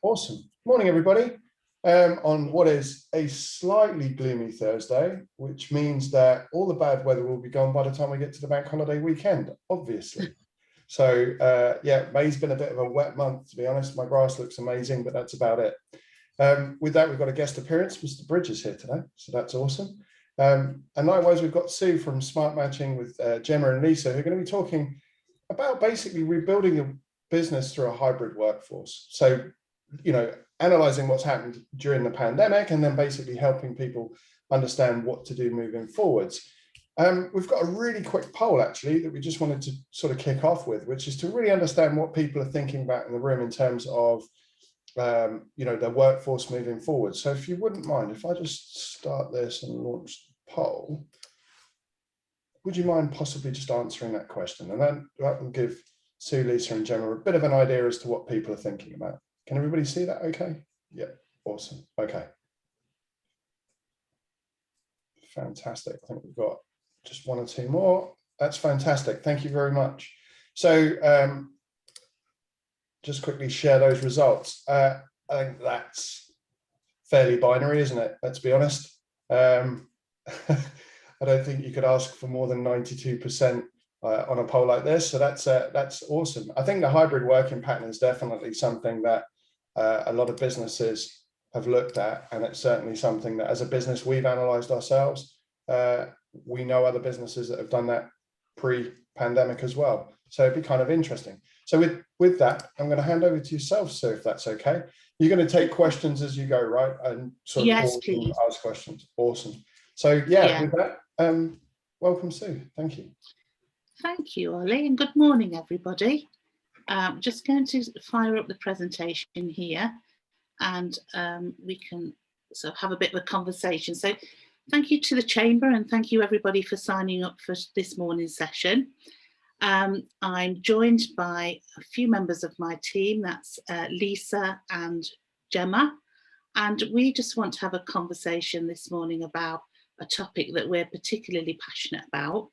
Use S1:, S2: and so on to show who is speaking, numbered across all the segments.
S1: Awesome. Morning, everybody. On what is a slightly gloomy Thursday, which means that all the bad weather will be gone by the time we get to the bank holiday weekend, obviously. So, yeah, May's been a bit of a wet month, to be honest. My grass looks amazing, but that's about it. With that, we've got a guest appearance. Mr. Bridges here today, so that's awesome. And likewise, we've got Sue from Smart Matching with Gemma and Lisa, who are going to be talking about basically rebuilding a business through a hybrid workforce. So, you know, analyzing what's happened during the pandemic and then basically helping people understand what to do moving forwards. We've got a really quick poll actually that we just wanted to sort of kick off with, which is to really understand what people are thinking about in the room in terms of, you know, their workforce moving forward. So if you wouldn't mind, if I just start this and launch the poll, would you mind possibly just answering that question? And then that will give Sue, Lisa and Gemma a bit of an idea as to what people are thinking about. Can everybody see that okay? Yeah, awesome. Okay. Fantastic. I think we've got just one or two more. That's fantastic. Thank you very much. So just quickly share those results. I think that's fairly binary, isn't it? Let's be honest. I don't think you could ask for more than 92% on a poll like this. So that's awesome. I think the hybrid working pattern is definitely something that a lot of businesses have looked at, and it's certainly something that as a business we've analysed ourselves. We know other businesses that have done that pre-pandemic as well. So it'd be kind of interesting. So with that, I'm going to hand over to yourself, Sue, if that's okay. You're going to take questions as you go, right? And sort of
S2: yes, please.
S1: Ask questions. Awesome. So yeah, with that, welcome, Sue. Thank you.
S2: Thank you, Ollie, and good morning, everybody. I'm just going to fire up the presentation here, and we can sort of have a bit of a conversation. So thank you to the Chamber, and thank you everybody for signing up for this morning's session. I'm joined by a few members of my team, that's Lisa and Gemma, and we just want to have a conversation this morning about a topic that we're particularly passionate about.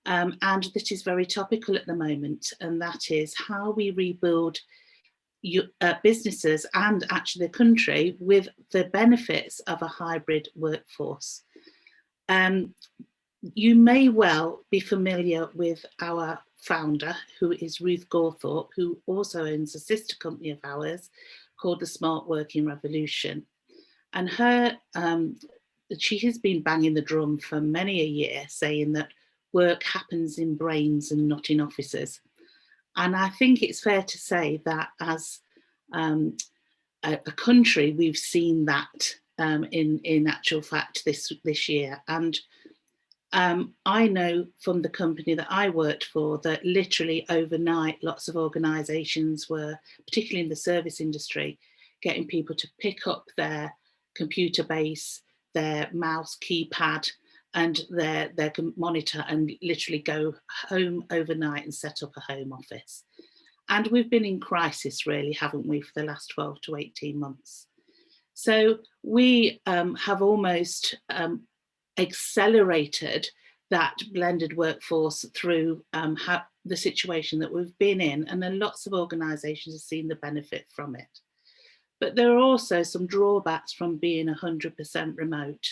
S2: And that is very topical at the moment, and that is how we rebuild businesses and actually the country with the benefits of a hybrid workforce. You may well be familiar with our founder, who is Ruth Gawthorpe, who also owns a sister company of ours called the Smart Working Revolution. And she has been banging the drum for many a year, saying that work happens in brains and not in offices. And I think it's fair to say that as a country, we've seen that in actual fact this year. And I know from the company that I worked for that literally overnight, lots of organisations were, particularly in the service industry, getting people to pick up their computer base, their mouse keypad, and their monitor and literally go home overnight and set up a home office. And we've been in crisis really, haven't we, for the last 12 to 18 months. So we have almost accelerated that blended workforce through the situation that we've been in, and then lots of organisations have seen the benefit from it. But there are also some drawbacks from being 100% remote.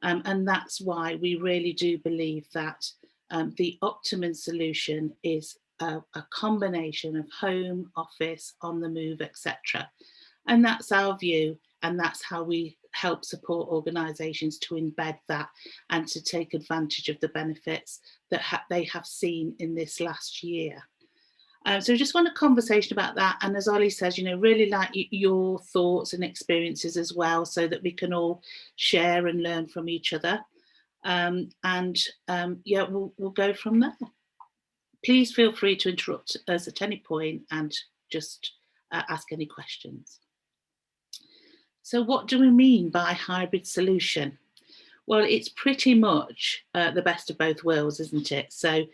S2: And that's why we really do believe that the optimum solution is a combination of home, office, on the move, etc. And that's our view, and that's how we help support organisations to embed that and to take advantage of the benefits that they have seen in this last year. So just want a conversation about that, and as Ollie says, you know, really like your thoughts and experiences as well, so that we can all share and learn from each other. Yeah, we'll go from there. Please feel free to interrupt us at any point and just ask any questions. So what do we mean by hybrid solution? Well, it's pretty much the best of both worlds, isn't it? So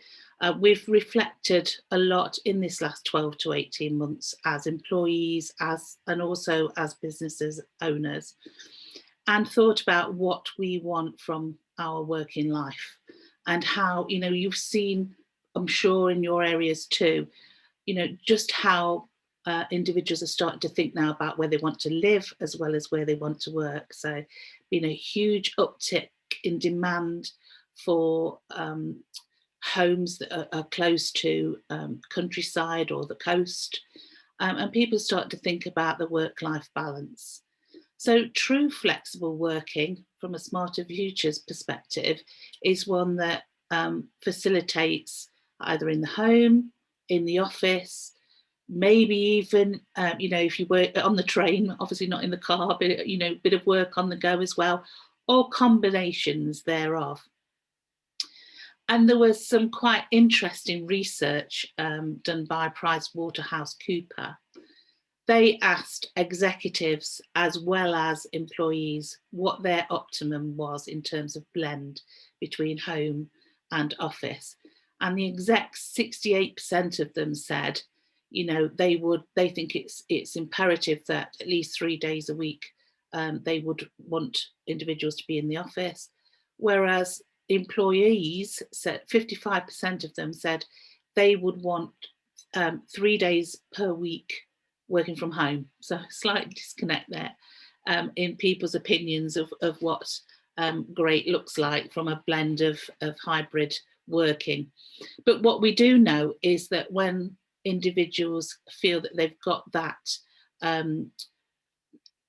S2: we've reflected a lot in this last 12 to 18 months as employees, and also as businesses owners, and thought about what we want from our working life, and how, you know, you've seen, I'm sure in your areas too, you know, just how individuals are starting to think now about where they want to live as well as where they want to work. So been a huge uptick in demand for homes that are close to countryside or the coast, and people start to think about the work-life balance. So true flexible working from a Smarter Futures perspective is one that facilitates either in the home, in the office, maybe even, if you work on the train, obviously not in the car, but, a bit of work on the go as well, or combinations thereof. And there was some quite interesting research done by PricewaterhouseCoopers. They asked executives as well as employees what their optimum was in terms of blend between home and office. And the execs, 68% of them said, they think it's imperative that at least 3 days a week they would want individuals to be in the office. Whereas employees said, 55% of them said they would want 3 days per week working from home. So slight disconnect there in people's opinions of what great looks like from a blend of hybrid working. But what we do know is that when individuals feel that they've got that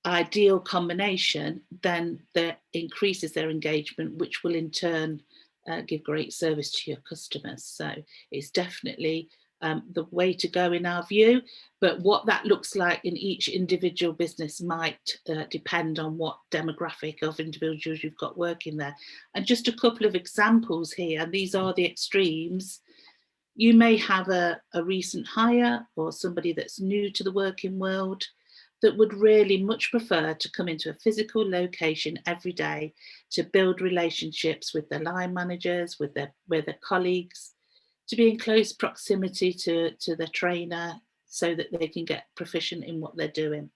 S2: ideal combination, then that increases their engagement, which will in turn give great service to your customers. So it's definitely the way to go in our view, but what that looks like in each individual business might depend on what demographic of individuals you've got working there. And just a couple of examples here, and these are the extremes. You may have a recent hire or somebody that's new to the working world that would really much prefer to come into a physical location every day to build relationships with their line managers, with their colleagues, to be in close proximity to the trainer so that they can get proficient in what they're doing.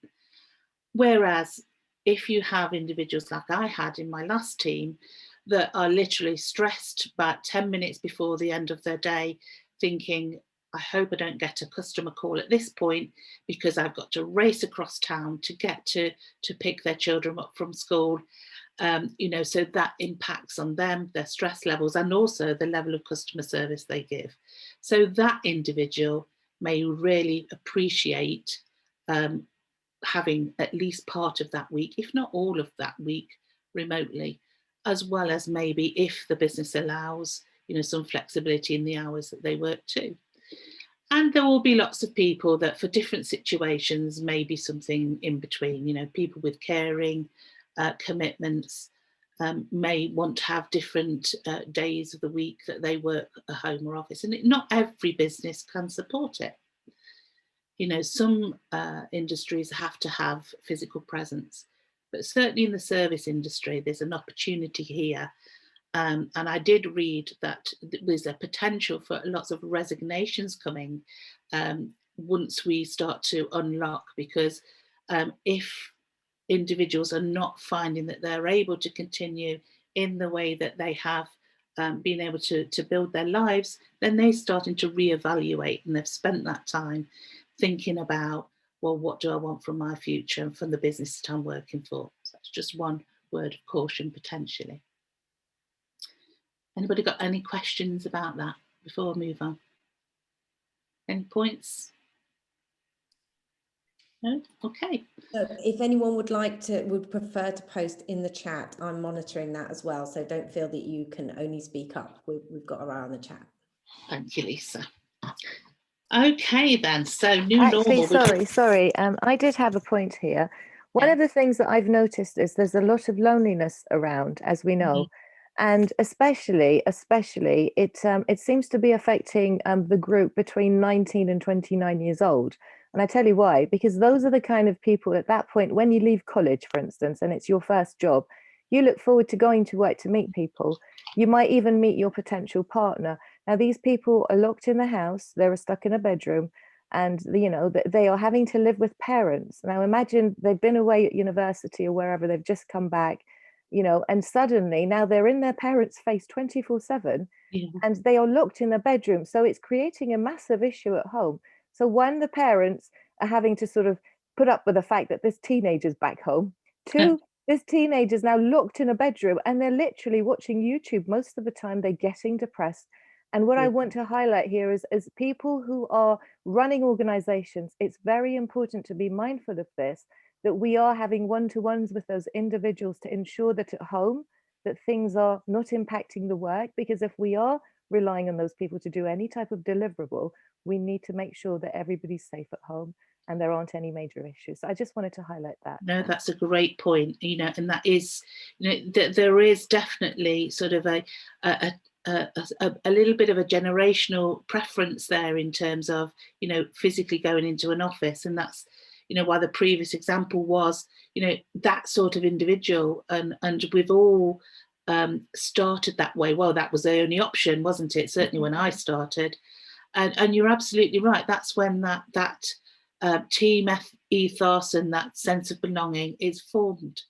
S2: Whereas if you have individuals like I had in my last team that are literally stressed about 10 minutes before the end of their day, thinking, I hope I don't get a customer call at this point because I've got to race across town to get to pick their children up from school. So that impacts on them, their stress levels, and also the level of customer service they give. So that individual may really appreciate having at least part of that week, if not all of that week, remotely, as well as maybe if the business allows, some flexibility in the hours that they work too. And there will be lots of people that for different situations, maybe something in between, people with caring commitments may want to have different days of the week that they work at home or office. And not every business can support it. Some industries have to have physical presence, but certainly in the service industry, there's an opportunity here. And I did read that there's a potential for lots of resignations coming once we start to unlock, because if individuals are not finding that they're able to continue in the way that they have been able to build their lives, then they're starting to reevaluate, and they've spent that time thinking about, well, what do I want from my future and from the business that I'm working for? So that's just one word of caution potentially. Anybody got any questions about that before I move on? Any points? No? Okay.
S3: So if anyone would prefer to post in the chat, I'm monitoring that as well. So don't feel that you can only speak up. We've got our eye on the chat.
S2: Thank you, Lisa. Okay then, so normal.
S4: Sorry. I did have a point here. One of the things that I've noticed is there's a lot of loneliness around, as we know. And especially it seems to be affecting the group between 19 and 29 years old. And I tell you why, because those are the kind of people at that point, when you leave college, for instance, and it's your first job, you look forward to going to work to meet people. You might even meet your potential partner. Now, these people are locked in the house, they're stuck in a bedroom, and they are having to live with parents. Now, imagine they've been away at university or wherever, they've just come back, and suddenly now they're in their parents' face 24/7, and they are locked in a bedroom. So it's creating a massive issue at home. So when the parents are having to sort of put up with the fact that this teenager's back home. Two, this teenager's now locked in a bedroom and they're literally watching YouTube most of the time. They're getting depressed. And what I
S2: Yeah.
S4: want to highlight here is, as people who are running organizations, it's very important to be mindful of this, that we are having one-to-ones with those individuals to ensure that at home, that things are not impacting the work. Because if we are relying on those people to do any type of deliverable, we need to make sure that everybody's safe at home and there aren't any major issues. So I just wanted to highlight that.
S2: No, that's a great point, and that is, there is definitely sort of a little bit of a generational preference there in terms of, physically going into an office. And that's, why the previous example was, that sort of individual, and we've all started that way. Well, that was the only option, wasn't it? Certainly when I started. And you're absolutely right. That's when that team ethos and that sense of belonging is formed.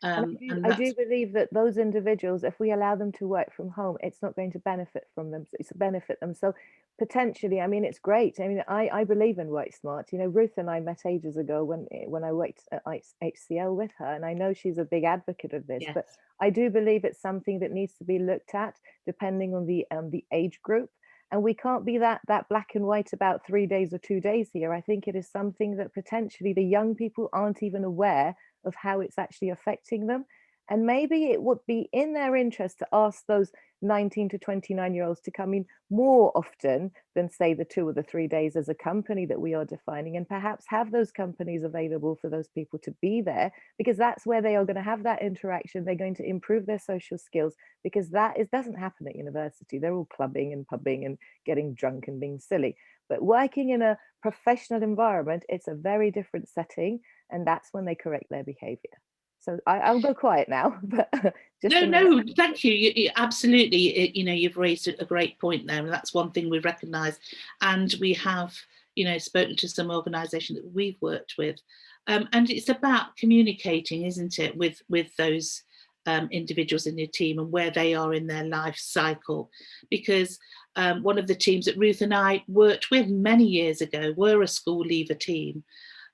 S4: And I do believe that those individuals, if we allow them to work from home, it's not going to benefit from them. It's a benefit them. So potentially, I mean, it's great. I mean, I believe in Work Smart. Ruth and I met ages ago when I worked at HCL with her, and I know she's a big advocate of this.
S2: Yes.
S4: But I do believe it's something that needs to be looked at depending on the age group. And we can't be that black and white about 3 days or 2 days here. I think it is something that potentially the young people aren't even aware of how it's actually affecting them. And maybe it would be in their interest to ask those 19 to 29-year-olds to come in more often than, say, the 2 or the 3 days as a company that we are defining, and perhaps have those companies available for those people to be there, because that's where they are going to have that interaction. They're going to improve their social skills, because doesn't happen at university. They're all clubbing and pubbing and getting drunk and being silly. But working in a professional environment, it's a very different setting, and that's when they correct their behavior. So I'll go quiet now, but just
S2: no, thank you. You absolutely, you've raised a great point there, and that's one thing we recognise. And we have, spoken to some organisation that we've worked with, and it's about communicating, isn't it, with those individuals in your team and where they are in their life cycle. Because one of the teams that Ruth and I worked with many years ago were a school leaver team,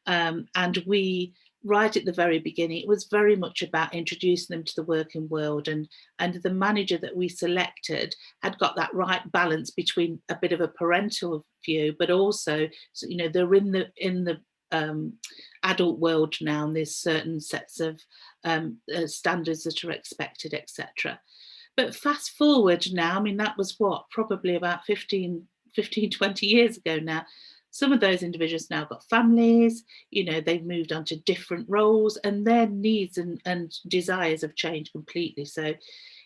S2: and we, right at the very beginning, it was very much about introducing them to the working world, and the manager that we selected had got that right balance between a bit of a parental view, but also, they're in the adult world now, and there's certain sets of standards that are expected, etc. But fast forward now, I mean, that was probably about 15, 20 years ago now. Some of those individuals now got families, they've moved on to different roles, and their needs and desires have changed completely. So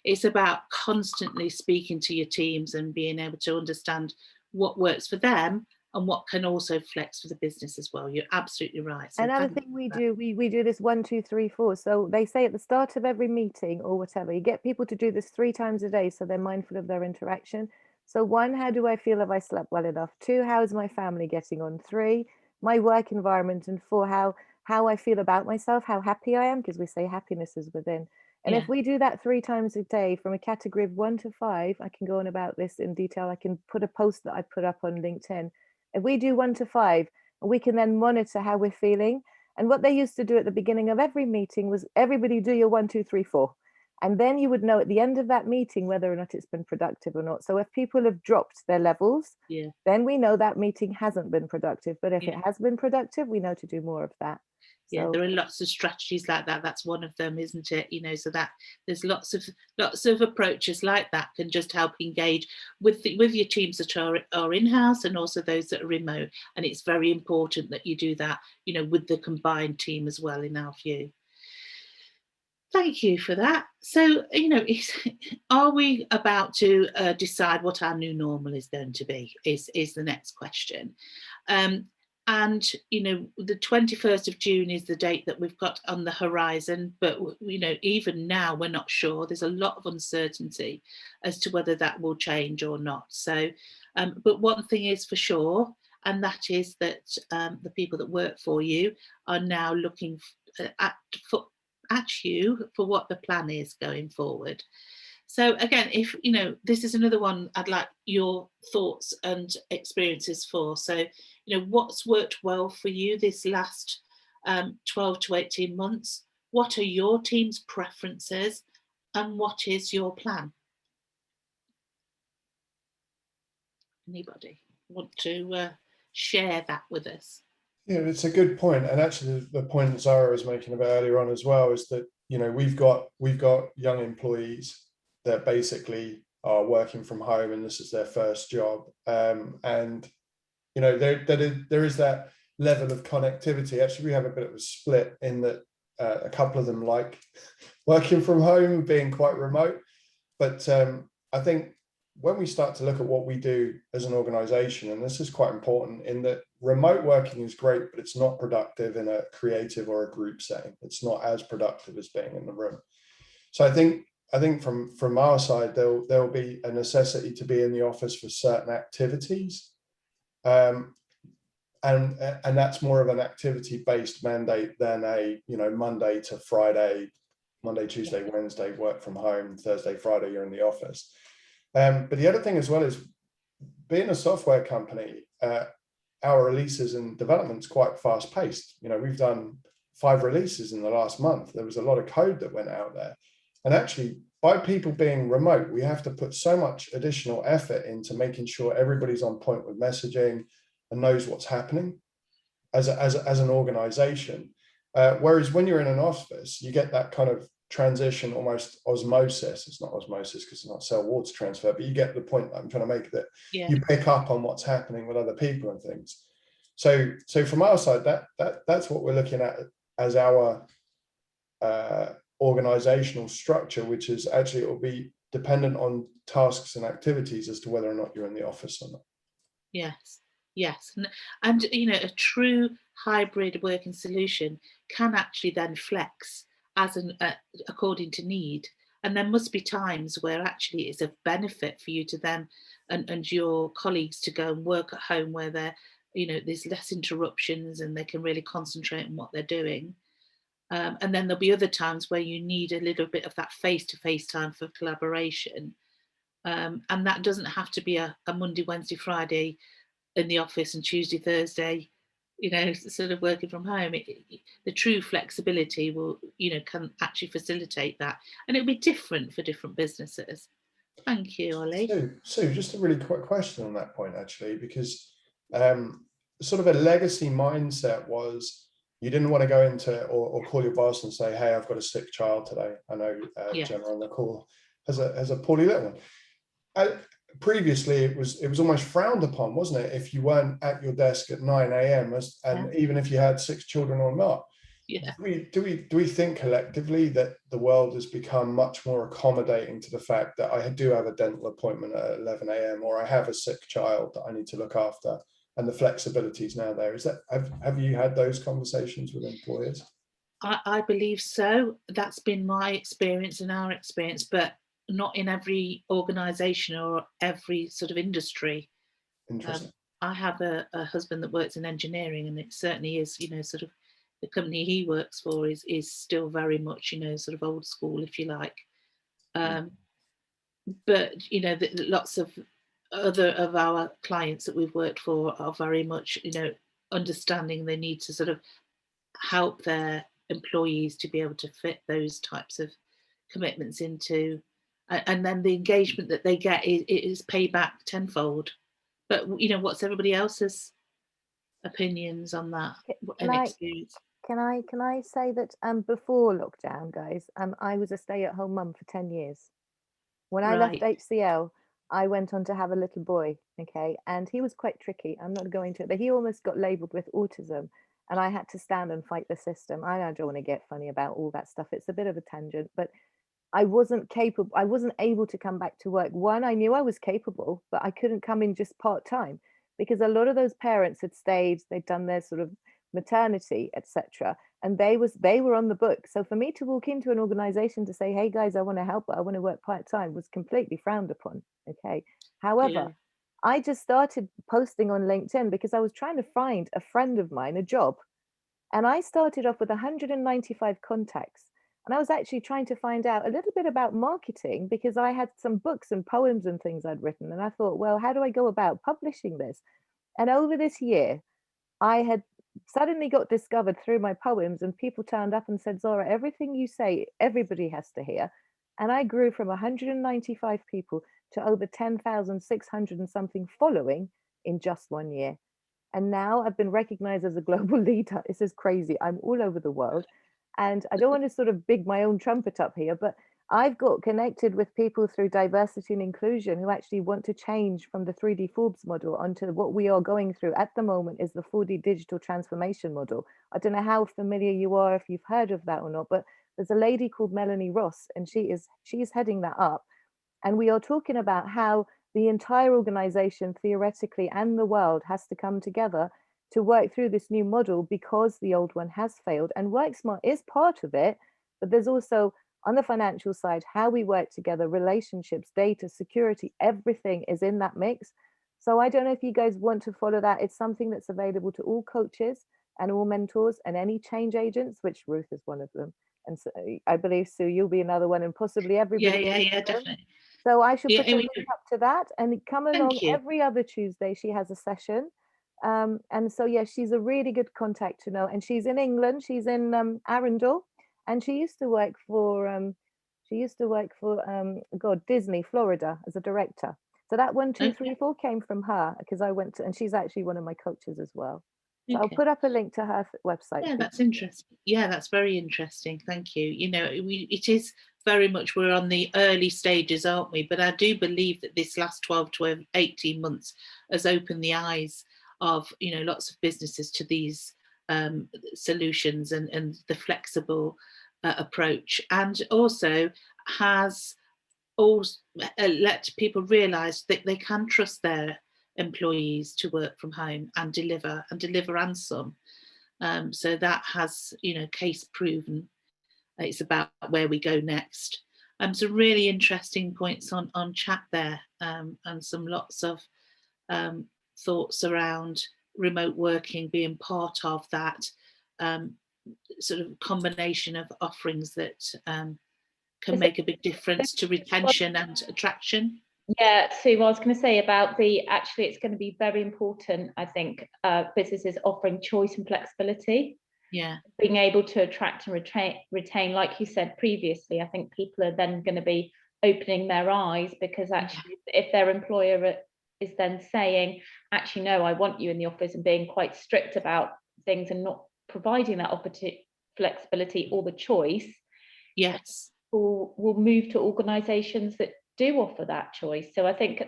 S2: it's about constantly speaking to your teams and being able to understand what works for them and what can also flex for the business as well. You're absolutely right. So
S4: another thing we do, we do this 1, 2, 3, 4. So they say at the start of every meeting or whatever, you get people to do this 3 times a day, so they're mindful of their interaction. So 1, how do I feel? Have I slept well enough? 2, how is my family getting on? 3, my work environment. And 4, how I feel about myself, how happy I am, because we say happiness is within. And if we do that 3 times a day from a category of 1 to 5, I can go on about this in detail. I can put a post that I put up on LinkedIn. If we do 1 to 5, we can then monitor how we're feeling. And what they used to do at the beginning of every meeting was everybody do your 1, 2, 3, 4. And then you would know at the end of that meeting whether or not it's been productive or not. So if people have dropped their levels, then we know that meeting hasn't been productive. But if it has been productive, we know to do more of that.
S2: Yeah, there are lots of strategies like that. That's one of them, isn't it? So that there's lots of approaches like that can just help engage with your teams that are in-house and also those that are remote. And it's very important that you do that, with the combined team as well, in our view. Thank you for that. So, are we about to decide what our new normal is going to be? Is the next question. And, the 21st of June is the date that we've got on the horizon. But, even now, we're not sure. There's a lot of uncertainty as to whether that will change or not. So, but one thing is for sure, and that is that the people that work for you are now looking at you for what the plan is going forward. So again, if this is another one I'd like your thoughts and experiences for. So what's worked well for you this last 12 to 18 months? What are your team's preferences, and what is your plan? Anybody want to share that with us?
S1: Yeah, it's a good point. And actually the point that Zara was making about earlier on as well is that, we've got young employees that basically are working from home and this is their first job. And there is that level of connectivity. Actually, we have a bit of a split in that a couple of them like working from home, being quite remote. But I think when we start to look at what we do as an organization, and this is quite important, in that remote working is great, but it's not productive in a creative or a group setting. It's not as productive as being in the room. So I think from our side, there'll be a necessity to be in the office for certain activities. And that's more of an activity-based mandate than a, Monday to Friday, Monday, Tuesday, Wednesday, work from home, Thursday, Friday, you're in the office. But the other thing as well is being a software company, our releases and development's quite fast paced. We've done 5 releases in the last month. There was a lot of code that went out there. And actually, by people being remote, we have to put so much additional effort into making sure everybody's on point with messaging and knows what's happening as an organization. Whereas when you're in an office, you get that kind of transition, almost osmosis. It's not osmosis because it's not cell water transfer, but you get the point that I'm trying to make, that you pick up on what's happening with other people and things. So from our side, that's what we're looking at as our organizational structure, which is actually, it will be dependent on tasks and activities as to whether or not you're in the office or not.
S2: Yes, and a true hybrid working solution can actually then flex as according to need, and there must be times where actually it's a benefit for you to them and your colleagues to go and work at home where there's less interruptions and they can really concentrate on what they're doing. And then there'll be other times where you need a little bit of that face-to-face time for collaboration. And that doesn't have to be a Monday, Wednesday, Friday in the office and Tuesday, Thursday, sort of working from home. The true flexibility will, can actually facilitate that. And it'll be different for different businesses. Thank you, Ollie.
S1: So just a really quick question on that point, actually, because sort of a legacy mindset was, you didn't want to go into or call your boss and say, hey, I've got a sick child today. I know Gemma on the call has a poorly little one. Previously, it was almost frowned upon, wasn't it, if you weren't at your desk at 9 a.m. and even if you had 6 children or not. Do we think collectively that the world has become much more accommodating to the fact that I do have a dental appointment at 11 a.m. or I have a sick child that I need to look after, and the flexibility is now there? Is that, have you had those conversations with employers?
S2: I believe so. That's been my experience and our experience, but not in every organization or every sort of industry.
S1: Interesting.
S2: I have a husband that works in engineering, and it certainly is, sort of the company he works for is still very much, sort of old school, if you like. But, lots of other of our clients that we've worked for are very much, understanding they need to sort of help their employees to be able to fit those types of commitments into, and then the engagement that they get is payback tenfold. But what's everybody else's opinions on that and experience?
S4: Can I say that before lockdown, guys, I was a stay-at-home mum for 10 years. When I left HCL, I went on to have a little boy, okay, and he was quite tricky. I'm not going to, but he almost got labelled with autism, and I had to stand and fight the system. I don't want to get funny about all that stuff. It's a bit of a tangent, but I wasn't capable. I wasn't able to come back to work. One, I knew I was capable, but I couldn't come in just part-time because a lot of those parents had stayed, they'd done their sort of maternity, etc. And they were on the book. So for me to walk into an organization to say, hey guys, I want to help, but I want to work part-time, was completely frowned upon. Okay. However, I just started posting on LinkedIn because I was trying to find a friend of mine a job. And I started off with 195 contacts. And I was actually trying to find out a little bit about marketing because I had some books and poems and things I'd written. And I thought, well, how do I go about publishing this? And over this year, I had suddenly got discovered through my poems, and people turned up and said, Zora, everything you say, everybody has to hear. And I grew from 195 people to over 10,600 and something following in just 1 year. And now I've been recognized as a global leader. This is crazy. I'm all over the world. And I don't want to sort of big my own trumpet up here, but I've got connected with people through diversity and inclusion who actually want to change from the 3D Forbes model onto what we are going through at the moment is the 4D digital transformation model. I don't know how familiar you are, if you've heard of that or not, but there's a lady called Melanie Ross, and she's heading that up. And we are talking about how the entire organization, theoretically, and the world has to come together to work through this new model because the old one has failed. And WorkSmart is part of it, but there's also on the financial side, how we work together, relationships, data, security, everything is in that mix. So I don't know if you guys want to follow that. It's something that's available to all coaches and all mentors and any change agents, which Ruth is one of them. And so I believe, Sue, you'll be another one, and possibly everybody.
S2: Yeah, definitely.
S4: So I should
S2: Yeah,
S4: put a link up to that and come along
S2: you.
S4: every other Tuesday. She has a session. And so, yeah, she's a really good contact to know. And she's in England. She's in Arundel. And she used to work for God, Disney, Florida as a director. So that 1, 2, 3, 4 came from her because I went to, and she's actually one of my coaches as well. So I'll put up a link to her website.
S2: Yeah, that's interesting. Yeah, that's very interesting. Thank you. You know, it is very much, we're on the early stages, aren't we? But I do believe that this last 12 to 18 months has opened the eyes of, you know, lots of businesses to these solutions and the flexible approach, and also has also let people realise that they can trust their employees to work from home and deliver and some. So that has, you know, case proven. It's about where we go next. Some really interesting points on chat there, and some lots of thoughts around remote working being part of that sort of combination of offerings that can make a big difference to retention and attraction.
S5: Yeah, Sue, I was going to say about actually it's going to be very important, I think, businesses offering choice and flexibility.
S2: Yeah.
S5: Being able to attract and retain, like you said previously, I think people are then going to be opening their eyes, because actually if their employer is then saying, actually, no, I want you in the office, and being quite strict about things and not providing that flexibility or the choice,
S2: yes,
S5: will move to organisations that do offer that choice. So I think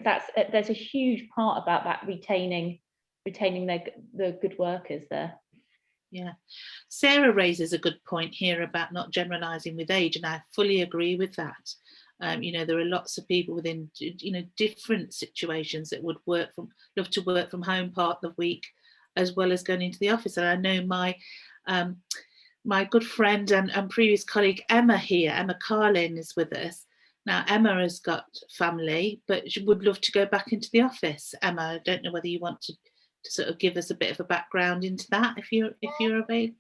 S5: there's a huge part about that retaining the good workers there.
S2: Yeah, Sarah raises a good point here about not generalising with age, and I fully agree with that. You know, there are lots of people within, you know, different situations that would love to work from home part of the week, as well as going into the office. And I know my good friend and previous colleague Emma here, Emma Carlin, is with us. Now, Emma has got family, but she would love to go back into the office. Emma, I don't know whether you want to sort of give us a bit of a background into that, if you're available.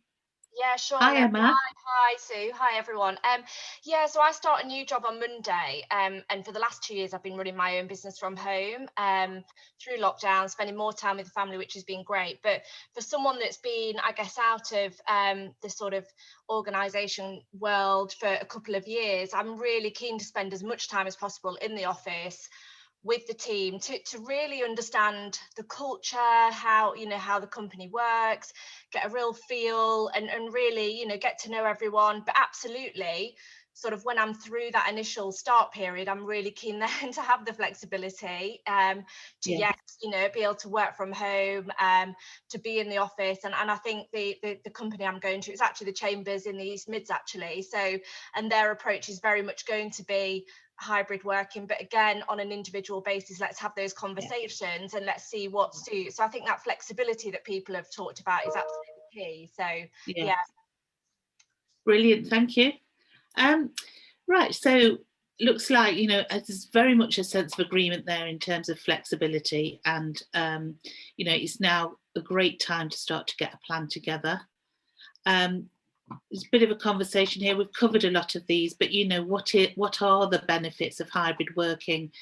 S6: Yeah, sure.
S2: Hi, Emma.
S6: Hi, Sue. Hi, everyone. Yeah, so I start a new job on Monday, and for the last 2 years, I've been running my own business from home through lockdown, spending more time with the family, which has been great. But for someone that's been, I guess, out of the sort of organisation world for a couple of years, I'm really keen to spend as much time as possible in the office with the team to really understand the culture, how the company works, get a real feel and really, get to know everyone. But absolutely, sort of when I'm through that initial start period, I'm really keen then to have the flexibility be able to work from home, to be in the office. And I think the company I'm going to, it's actually the Chambers in the East Mids actually. So, and their approach is very much going to be hybrid working, but again on an individual basis. Let's have those conversations and let's see what suits. So I think that flexibility that people have talked about is absolutely key. So yeah.
S2: Brilliant, thank you. Right, so looks like there's very much a sense of agreement there in terms of flexibility, and it's now a great time to start to get a plan together. There's a bit of a conversation here. We've covered a lot of these, but what are the benefits of hybrid working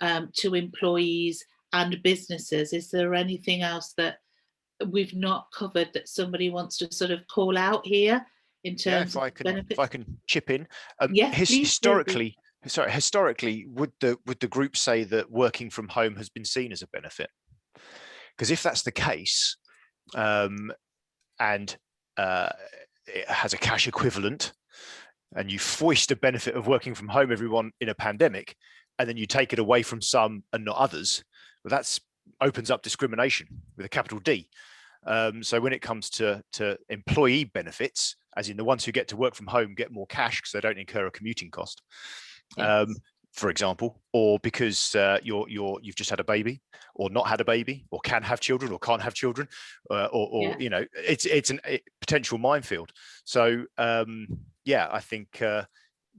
S2: to employees and businesses? Is there anything else that we've not covered that somebody wants to sort of call out here in
S7: Yeah,
S2: terms
S7: if I
S2: of
S7: can,
S2: benefits?
S7: if I can chip in.
S2: Yes, please do.
S7: Historically, would the group say that working from home has been seen as a benefit? Because if that's the case, and it has a cash equivalent, and you foist a benefit of working from home everyone in a pandemic, and then you take it away from some and not others, well, that's opens up discrimination with a capital D. So when it comes to employee benefits, as in the ones who get to work from home get more cash because they don't incur a commuting cost,
S2: Yes.
S7: for example, or because you've just had a baby, or not had a baby, or can have children, or can't have children, or
S2: Yeah.
S7: it's a potential minefield. So yeah, I think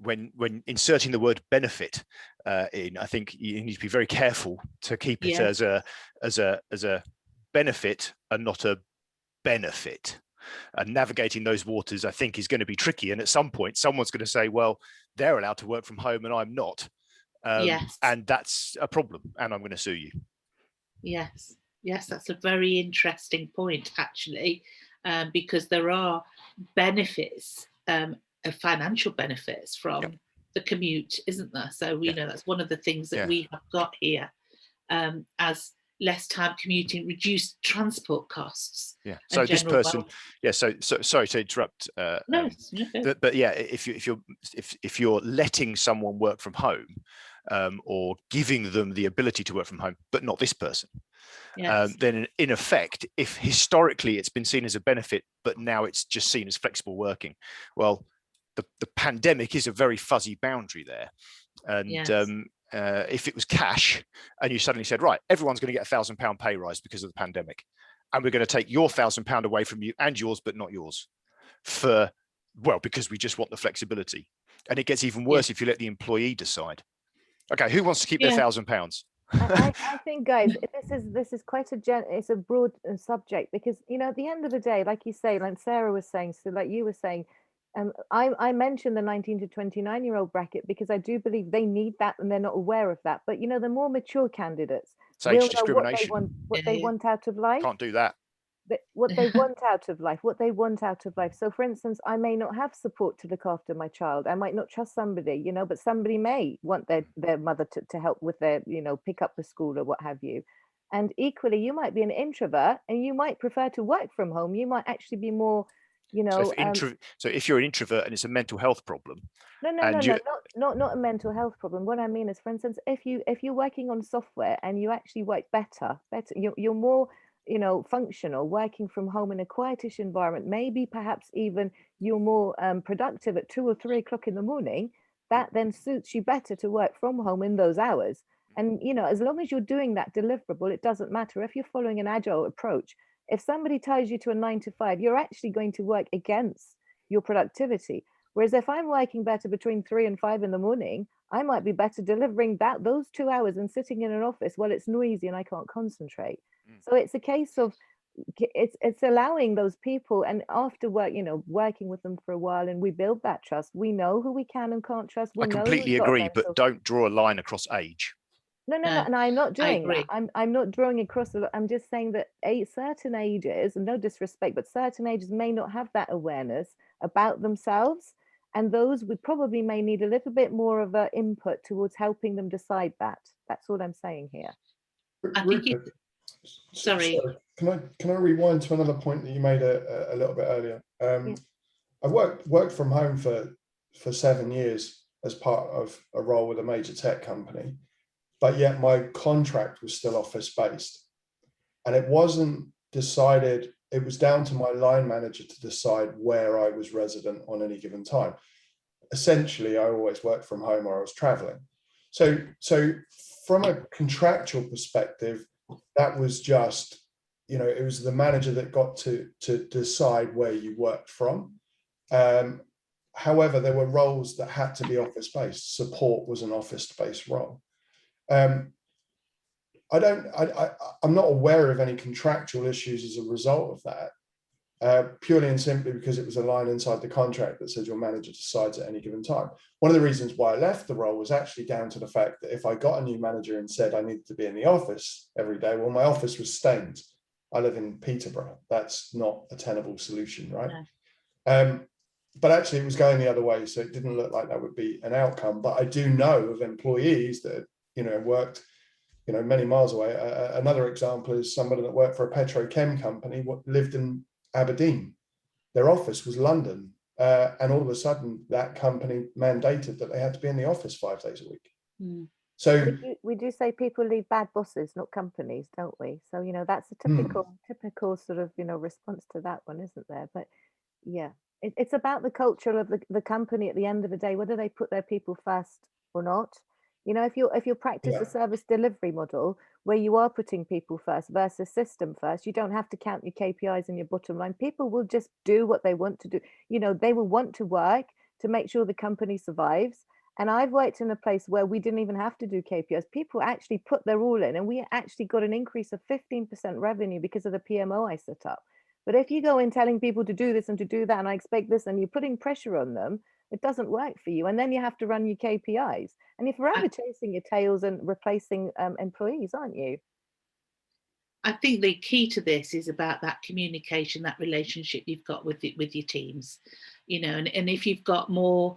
S7: when inserting the word benefit in, I think you need to be very careful to keep it
S2: Yes.
S7: as a benefit and not a benefit. And navigating those waters, I think, is going to be tricky. And at some point, someone's going to say, well, they're allowed to work from home and I'm not.
S2: Yes.
S7: And that's a problem. And I'm going to sue you.
S2: Yes, yes, that's a very interesting point, actually, because there are benefits, financial benefits from the commute, isn't there? So we know that's one of the things that we have got here, as less time commuting, reduced transport costs.
S7: Yeah. So this person, so sorry to interrupt.
S2: No,
S7: but yeah, if you're letting someone work from home, or giving them the ability to work from home, but not this person, then in effect, if historically it's been seen as a benefit, but now it's just seen as flexible working, well, the pandemic is a very fuzzy boundary there. And if it was cash and you suddenly said, right, everyone's going to get £1,000 pay rise because of the pandemic, and we're going to take your £1,000 away from you and yours, but not yours, because we just want the flexibility. And it gets even worse if you let the employee decide. Okay, who wants to keep their £1,000?
S4: I think, guys, this is quite it's a broad subject, because at the end of the day, like you say, like Sarah was saying, so like you were saying, I mentioned the 19 to 29-year-old bracket because I do believe they need that and they're not aware of that. But the more mature candidates will know what they want out of life.
S7: Can't do that.
S4: What they want out of life. So for instance, I may not have support to look after my child. I might not trust somebody, but somebody may want their mother to help with their, pick up the school or what have you. And equally, you might be an introvert and you might prefer to work from home. You might actually be more,
S7: so if you're an introvert and it's a mental health problem.
S4: No, not a mental health problem. What I mean is, for instance, if you're working on software and you actually work better, you're more functional working from home in a quietish environment, maybe perhaps even you're more productive at 2 or 3 o'clock in the morning, that then suits you better to work from home in those hours. And as long as you're doing that deliverable, it doesn't matter if you're following an agile approach. If somebody ties you to a 9 to 5, you're actually going to work against your productivity. Whereas if I'm working better between 3 and 5 in the morning, I might be better delivering those 2 hours and sitting in an office while it's noisy and I can't concentrate. So it's a case of it's allowing those people, and after work, working with them for a while, and we build that trust. We know who we can and can't trust.
S7: I completely agree, but don't draw a line across age.
S4: No, and I'm not doing that. I'm not drawing across. I'm just saying that certain ages, and no disrespect, but certain ages may not have that awareness about themselves, and those we probably may need a little bit more of an input towards helping them decide that. That's all I'm saying here.
S2: I think sorry.
S1: Can I rewind to another point that you made a little bit earlier? I worked from home for 7 years as part of a role with a major tech company, but yet my contract was still office based, and it wasn't decided. It was down to my line manager to decide where I was resident on any given time. Essentially, I always worked from home or I was traveling. So from a contractual perspective, that was just, it was the manager that got to decide where you worked from. However, there were roles that had to be office-based. Support was an office-based role. I'm not aware of any contractual issues as a result of that, purely and simply because it was a line inside the contract that says your manager decides at any given time. One of the reasons why I left the role was actually down to the fact that if I got a new manager and said I needed to be in the office every day, well, my office was stained. I live in Peterborough. That's not a tenable solution, right?
S2: No.
S1: But actually it was going the other way, so it didn't look like that would be an outcome. But I do know of employees that, you know, worked, you know, many miles away. Another example is somebody that worked for a petrochem company, lived in Aberdeen. Their office was London. And all of a sudden that company mandated that they had to be in the office 5 days a week.
S2: Mm.
S1: So
S4: we do say people leave bad bosses, not companies, don't we? So, you know, that's a typical sort of, you know, response to that one, isn't there? But yeah, it's about the culture of the company at the end of the day, whether they put their people first or not. You know, if you practice a service delivery model where you are putting people first versus system first, you don't have to count your KPIs and your bottom line. People will just do what they want to do. You know, they will want to work to make sure the company survives. And I've worked in a place where we didn't even have to do KPIs. People actually put their all in, and we actually got an increase of 15% revenue because of the PMO I set up. But if you go in telling people to do this and to do that, and I expect this, and you're putting pressure on them, it doesn't work for you. And then you have to run your KPIs. And you're forever chasing your tails and replacing employees, aren't you?
S2: I think the key to this is about that communication, that relationship you've got with your teams, you know, and if you've got more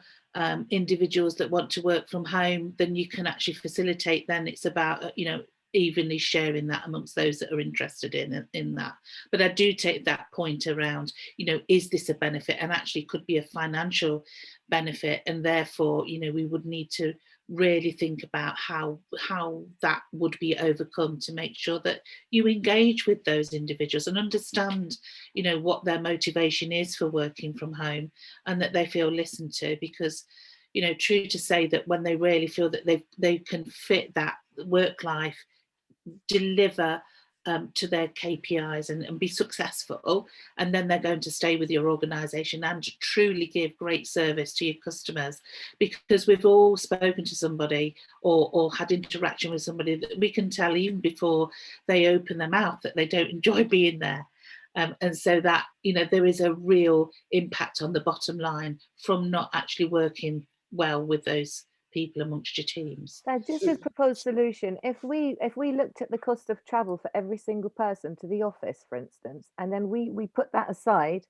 S2: individuals that want to work from home, then you can actually facilitate. Then it's about, you know, evenly sharing that amongst those that are interested in that. But I do take that point around, you know, is this a benefit, and actually could be a financial benefit, and therefore, you know, we would need to really think about how that would be overcome to make sure that you engage with those individuals and understand, you know, what their motivation is for working from home, and that they feel listened to. Because, you know, true to say that when they really feel that they can fit that work life, deliver to their KPIs and be successful, and then they're going to stay with your organisation and truly give great service to your customers. Because we've all spoken to somebody or had interaction with somebody that we can tell even before they open their mouth that they don't enjoy being there. And so that, you know, there is a real impact on the bottom line from not actually working well with those people amongst your teams.
S4: So just as proposed solution, if we looked at the cost of travel for every single person to the office, for instance, and then we put that aside,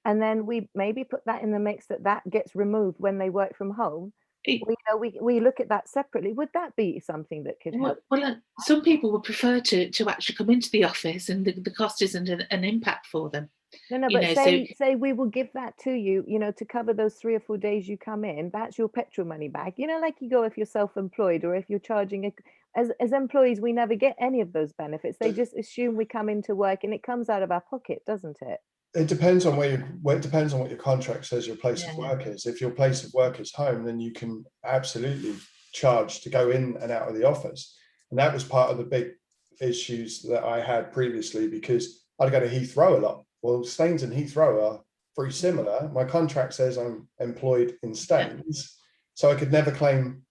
S4: and then we maybe put that in the mix that gets removed when they work from home, we look at that separately. Would that be something that could help?
S2: Well, some people would prefer to actually come into the office, and the cost isn't an impact for them.
S4: No, but say we will give that to you, you know, to cover those 3 or 4 days you come in. That's your petrol money back. You know, like you go if you're self-employed or if you're charging as employees, we never get any of those benefits. They just assume we come into work and it comes out of our pocket, doesn't it?
S1: It depends on it depends on what your contract says your place of work is. If your place of work is home, then you can absolutely charge to go in and out of the office. And that was part of the big issues that I had previously, because I'd go to Heathrow a lot. Well, Staines and Heathrow are very similar. My contract says I'm employed in Staines, so I could never claim,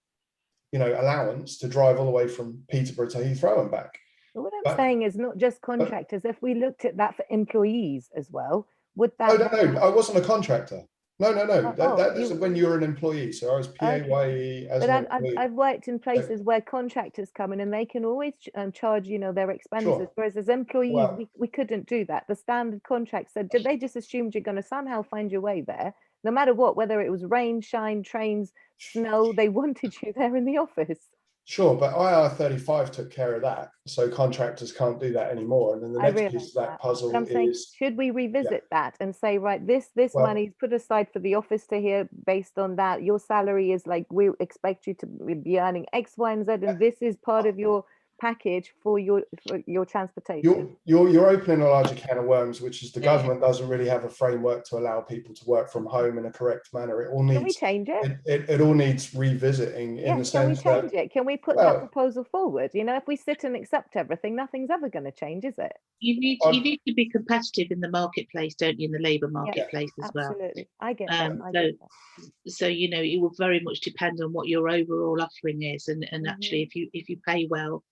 S1: you know, allowance to drive all the way from Peterborough to Heathrow and back.
S4: But what I'm saying is not just contractors. If we looked at that for employees as well, would that?
S1: No, I wasn't a contractor. No. That is when you're an employee. So I was PAYE as an employee.
S4: I've worked in places where contractors come in and they can always charge, you know, their expenses. Whereas as employees, we couldn't do that. The standard contract said, they just assumed you're going to somehow find your way there, no matter what, whether it was rain, shine, trains, snow, they wanted you there in the office.
S1: Sure, but IR35 took care of that, so contractors can't do that anymore. And then the next piece of that puzzle is,
S4: saying, should we revisit that and say, right, this money is put aside for the office to here based on that. Your salary is like, we expect you to be earning X, Y, and Z, and this is part of your package for your transportation.
S1: You're opening a larger can of worms, which is the government doesn't really have a framework to allow people to work from home in a correct manner. It all needs.
S4: Can we change it?
S1: It all needs revisiting in the sense
S4: that. Can we change it? Can we put that proposal forward? You know, if we sit and accept everything, nothing's ever going to change, is it?
S2: You need to be competitive in the marketplace, don't you? In the labour marketplace as well.
S4: Absolutely, I get that.
S2: So you know, it will very much depend on what your overall offering is, and actually, if you pay well,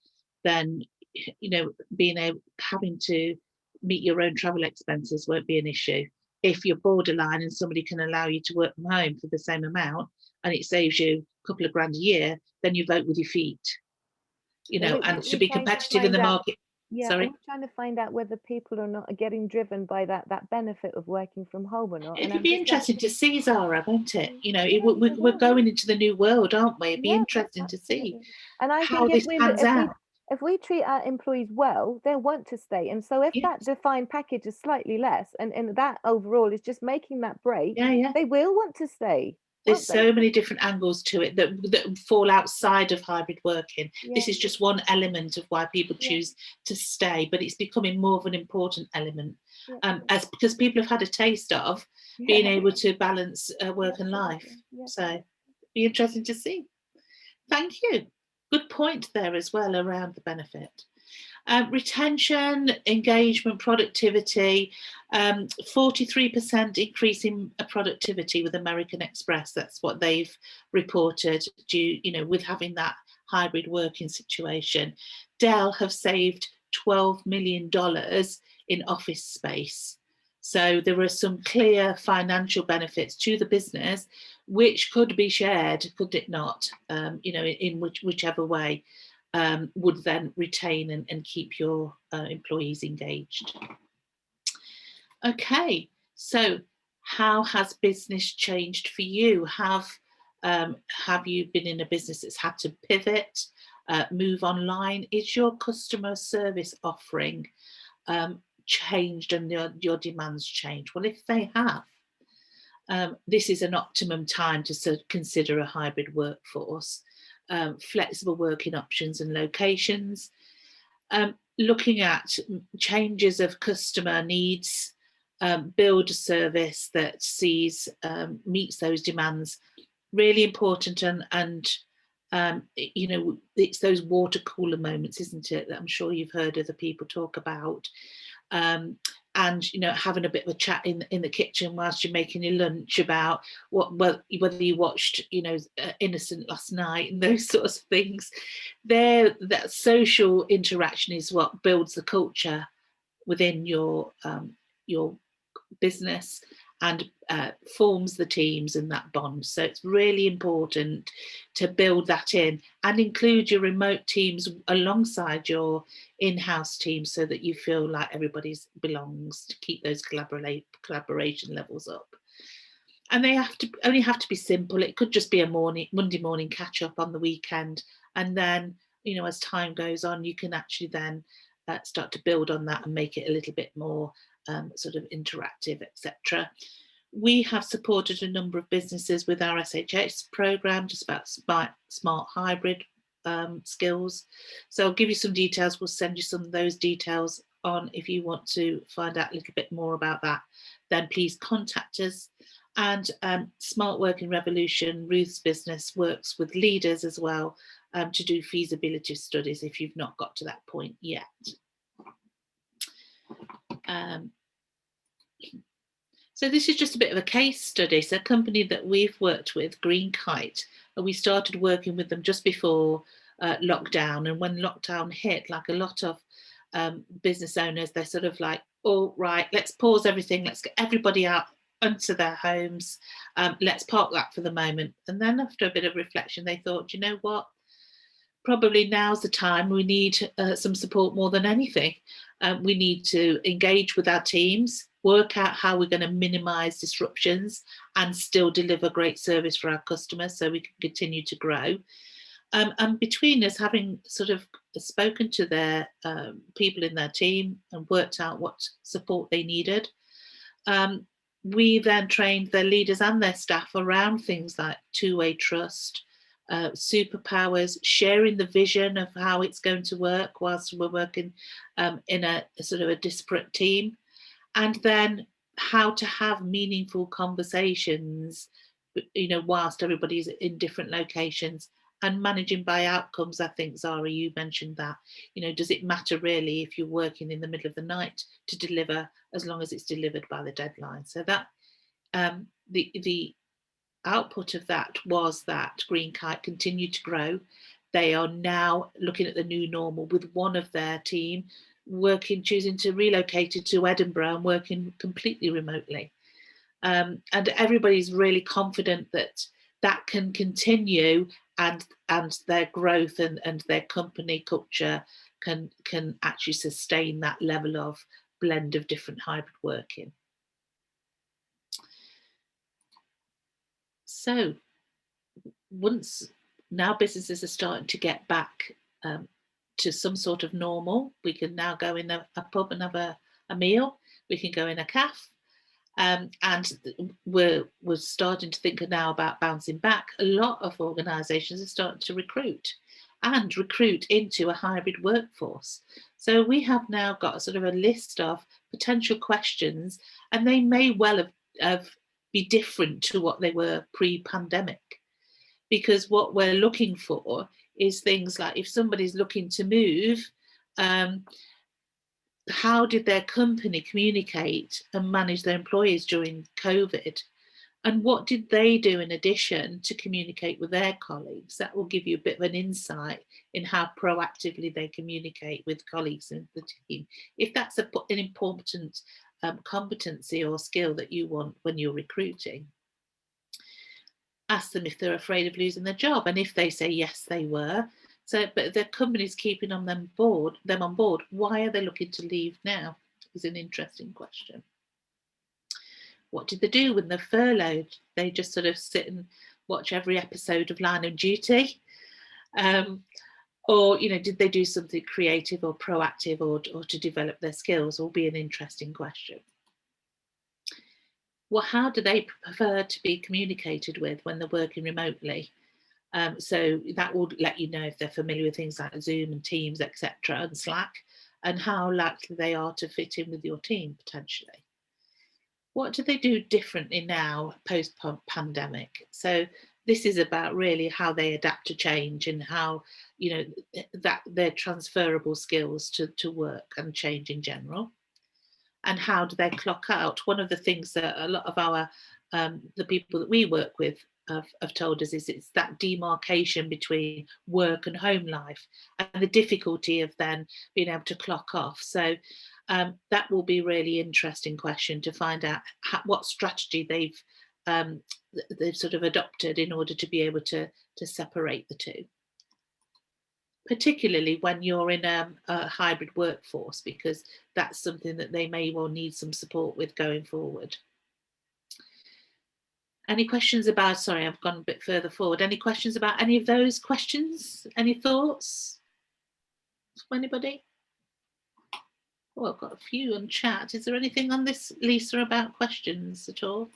S2: then, you know, having to meet your own travel expenses won't be an issue. If you're borderline and somebody can allow you to work from home for the same amount and it saves you a couple of grand a year, then you vote with your feet, you know. And to be competitive in the market,
S4: Yeah,
S2: Sorry.
S4: I'm trying to find out whether people are not getting driven by that benefit of working from home or not. And
S2: It'll
S4: I'm
S2: be
S4: just
S2: interesting to see, Zara, won't it? You know,
S4: yeah,
S2: we're
S4: it will,
S2: going into the new world, aren't we? It'd be
S4: yeah,
S2: interesting to see
S4: absolutely. And I
S2: how
S4: think
S2: this pans out.
S4: if we treat our employees well, they'll want to stay. And so if
S2: Yeah.
S4: that defined package is slightly less and that overall is just making that break,
S2: Yeah.
S4: they will want to stay.
S2: There's
S4: won't they?
S2: so many different angles to it that fall outside of hybrid working. This
S4: Yeah,
S2: is just one element of why people
S4: yeah,
S2: choose to stay, but it's becoming more of an important element
S4: yeah,
S2: as because people have had a taste of being
S4: yeah,
S2: able to balance work and life.
S4: absolutely, yeah.
S2: So be interesting to see. Thank you. Good point there as well around the benefit. Retention, engagement, productivity, 43% increase in productivity with American Express. That's what they've reported with having that hybrid working situation. Dell have saved $12 million in office space. So there are some clear financial benefits to the business, which could be shared, could it not? In whichever way. Would then retain and keep your employees engaged. Okay, so how has business changed for you? Have you been in a business that's had to pivot, move online? Is your customer service offering changed and your demands changed? Well, if they have, this is an optimum time to consider a hybrid workforce. Flexible working options and locations, looking at changes of customer needs, build a service that meets those demands. Really important, and it's those water cooler moments, isn't it, that I'm sure you've heard other people talk about. And having a bit of a chat in the kitchen whilst you're making your lunch about whether you watched Innocent last night and those sorts of things. That social interaction is what builds the culture within your business and forms the teams and that bond. So it's really important to build that in and include your remote teams alongside your in-house teams so that you feel like everybody belongs, to keep those collaboration levels up. And they only have to be simple. It could just be a Monday morning catch up on the weekend, and then as time goes on, you can actually then start to build on that and make it a little bit more sort of interactive, etc. We have supported a number of businesses with our SHS program, just about smart hybrid skills. So I'll give you some details. We'll send you some of those details on. If you want to find out a little bit more about that, then please contact us. And Smart Working Revolution, Ruth's business, works with leaders as well to do feasibility studies if you've not got to that point yet. So this is just a bit of a case study. So a company that we've worked with, Green Kite, we started working with them just before lockdown. And when lockdown hit, like a lot of business owners, they're sort of like, oh, right, let's pause everything. Let's get everybody out into their homes. Let's park that for the moment. And then after a bit of reflection, they thought, you know what? Probably now's the time. We need some support more than anything. We need to engage with our teams, work out how we're going to minimise disruptions and still deliver great service for our customers so we can continue to grow. And between us, having sort of spoken to their people in their team and worked out what support they needed, we then trained their leaders and their staff around things like two-way trust, superpowers, sharing the vision of how it's going to work whilst we're working in a sort of a disparate team, and then how to have meaningful conversations, whilst everybody's in different locations, and managing by outcomes. I think, Zara, you mentioned that, does it matter really if you're working in the middle of the night to deliver, as long as it's delivered by the deadline? So that the output of that was that Green Kite continued to grow. They are now looking at the new normal with one of their team choosing to relocate to Edinburgh and working completely remotely. And everybody's really confident that that can continue, and their growth and their company culture can actually sustain that level of blend of different hybrid working. So now businesses are starting to get back to some sort of normal, we can now go in a pub and have a meal, we can go in a cafe, and we're starting to think now about bouncing back. A lot of organisations are starting to recruit into a hybrid workforce. So we have now got sort of a list of potential questions, and they may well have be different to what they were pre-pandemic, because what we're looking for is things like, if somebody's looking to move, how did their company communicate and manage their employees during COVID? And what did they do in addition to communicate with their colleagues? That will give you a bit of an insight in how proactively they communicate with colleagues in the team, if that's an important competency or skill that you want when you're recruiting. Ask them if they're afraid of losing their job, and if they say yes, they were. So, but the company's keeping them on board. Why are they looking to leave now? Is an interesting question. What did they do when they're furloughed? They just sort of sit and watch every episode of Line of Duty, or did they do something creative or proactive, or to develop their skills? Will be an interesting question. Well, how do they prefer to be communicated with when they're working remotely? So that will let you know if they're familiar with things like Zoom and Teams, etc., and Slack, and how likely they are to fit in with your team potentially. What do they do differently now post-pandemic? So this is about really how they adapt to change, and how that their transferable skills to work and change in general. And how do they clock out? One of the things that a lot of our the people that we work with have told us is it's that demarcation between work and home life, and the difficulty of then being able to clock off. So that will be a really interesting question to find out what strategy they've sort of adopted in order to be able to separate the two, particularly when you're in a hybrid workforce, because that's something that they may well need some support with going forward. Any questions about, sorry, I've gone a bit further forward. Any questions about any of those questions? Any thoughts from anybody? Oh, I've got a few on chat. Is there anything on this, Lisa, about questions at all?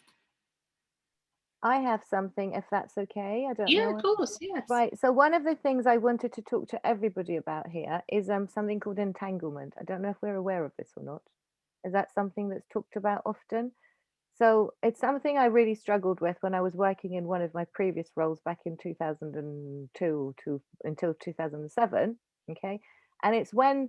S4: I have something, if that's okay. I don't know.
S2: Yeah, of course, yes.
S4: Right. So one of the things I wanted to talk to everybody about here is something called entanglement. I don't know if we're aware of this or not. Is that something that's talked about often? So it's something I really struggled with when I was working in one of my previous roles back in 2002 until 2007. Okay. And it's when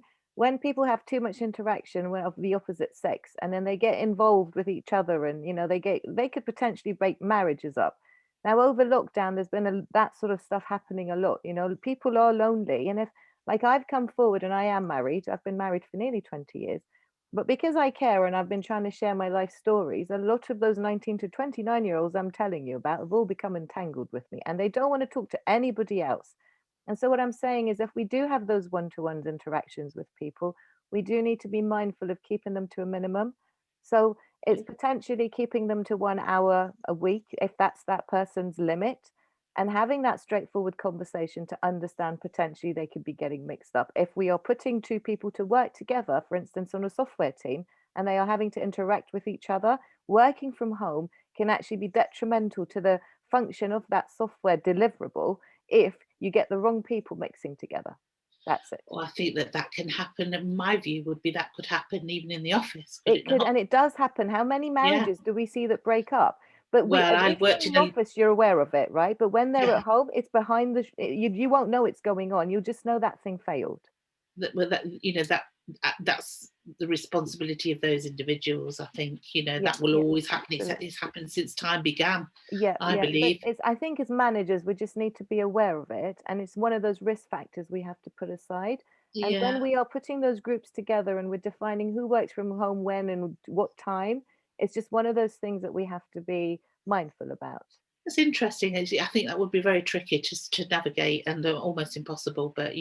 S4: people have too much interaction of the opposite sex, and then they get involved with each other, and they could potentially break marriages up. Now, over lockdown, there's been that sort of stuff happening a lot. People are lonely, and if, like, I've come forward and I am married, I've been married for nearly 20 years, but because I care and I've been trying to share my life stories, a lot of those 19 to 29-year-olds I'm telling you about have all become entangled with me, and they don't want to talk to anybody else. And so what I'm saying is, if we do have those one-to-one interactions with people, we do need to be mindful of keeping them to a minimum. So it's potentially keeping them to 1 hour a week, if that's that person's limit, and having that straightforward conversation to understand potentially they could be getting mixed up. If we are putting two people to work together, for instance, on a software team, and they are having to interact with each other, working from home can actually be detrimental to the function of that software deliverable if you get the wrong people mixing together. That's it.
S2: Well, I think that can happen. And my view would be that could happen even in the office.
S4: It could, and it does happen. How many marriages do we see that break up? But if you're in the office, you're aware of it, right? But when they're at home, it's behind the. You won't know it's going on. You'll just know that thing failed.
S2: That's the responsibility of those individuals. I think that will always happen. It's happened since time began. I believe.
S4: I think as managers, we just need to be aware of it, and it's one of those risk factors we have to put aside. And when we are putting those groups together and we're defining who works from home when and what time, it's just one of those things that we have to be mindful about.
S2: It's interesting. I think that would be very tricky to navigate and almost impossible. But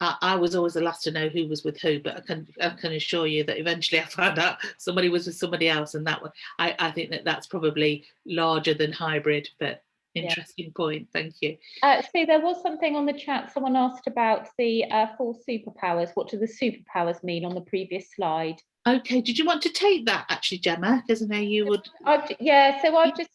S2: I was always the last to know who was with who, but I can assure you that eventually I found out somebody was with somebody else, and that one I think that's probably larger than hybrid, but interesting point. Thank you.
S5: So there was something on the chat. Someone asked about the 4 superpowers. What do the superpowers mean on the previous slide?
S2: Okay, did you want to take that actually, Gemma? Because I know you would.
S5: Yeah, so I've just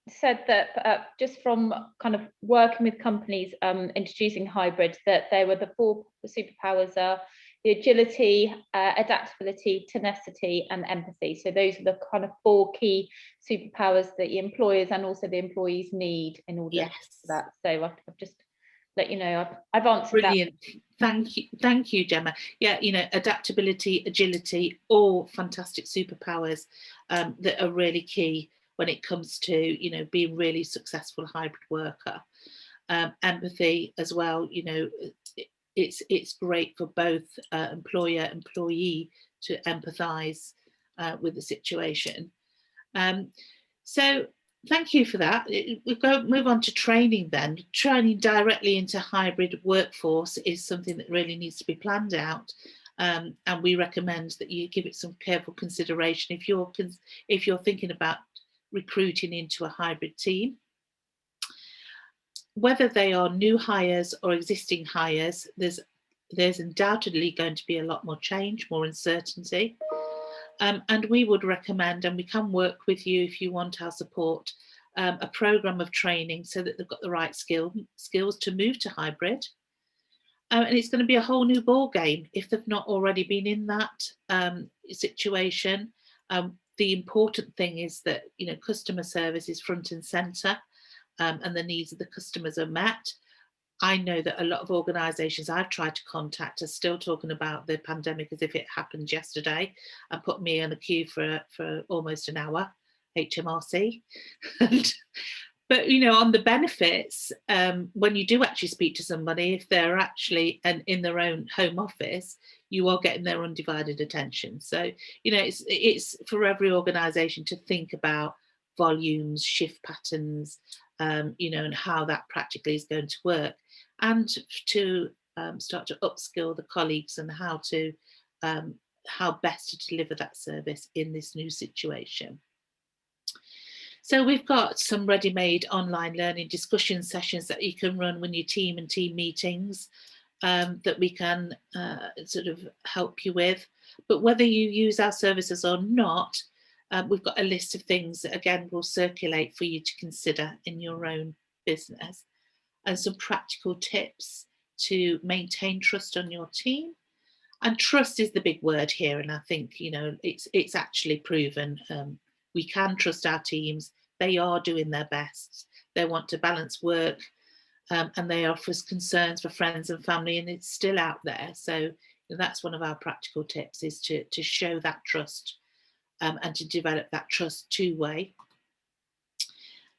S5: said that just from kind of working with companies introducing hybrid, that they were the 4 superpowers are the agility, adaptability, tenacity, and empathy. So those are the kind of 4 key superpowers that the employers and also the employees need in order to do that. So I've just let you know I've answered
S2: Brilliant. That. Thank you, Gemma. Yeah, you know, adaptability, agility, all fantastic superpowers that are really key when it comes to, you know, being really successful hybrid worker. Empathy as well, you know, it's great for both employer, employee to empathise with the situation. So thank you for that. We'll move on to training then. Training directly into hybrid workforce is something that really needs to be planned out. And we recommend that you give it some careful consideration if you're thinking about recruiting into a hybrid team. Whether they are new hires or existing hires, there's undoubtedly going to be a lot more change, more uncertainty. And we would recommend, and we can work with you if you want our support, a programme of training so that they've got the right skills to move to hybrid. And it's going to be a whole new ball game if they've not already been in that situation. The important thing is that, you know, customer service is front and centre, and the needs of the customers are met. I know that a lot of organisations I've tried to contact are still talking about the pandemic as if it happened yesterday, and put me on a queue for almost an hour, HMRC. But, you know, on the benefits, when you do actually speak to somebody, if they're actually in their own home office, you are getting their undivided attention. So, you know, it's for every organisation to think about volumes, shift patterns, you know, and how that practically is going to work, and to start to upskill the colleagues and how best to deliver that service in this new situation. So we've got some ready-made online learning discussion sessions that you can run when your team and team meetings that we can sort of help you with. But whether you use our services or not, we've got a list of things that, again, will circulate for you to consider in your own business, and some practical tips to maintain trust on your team. And trust is the big word here. And I think, you know, it's actually proven. We can trust our teams. They are doing their best. They want to balance work, and they offer us concerns for friends and family, and it's still out there. So that's one of our practical tips, is to show that trust and to develop that trust two-way.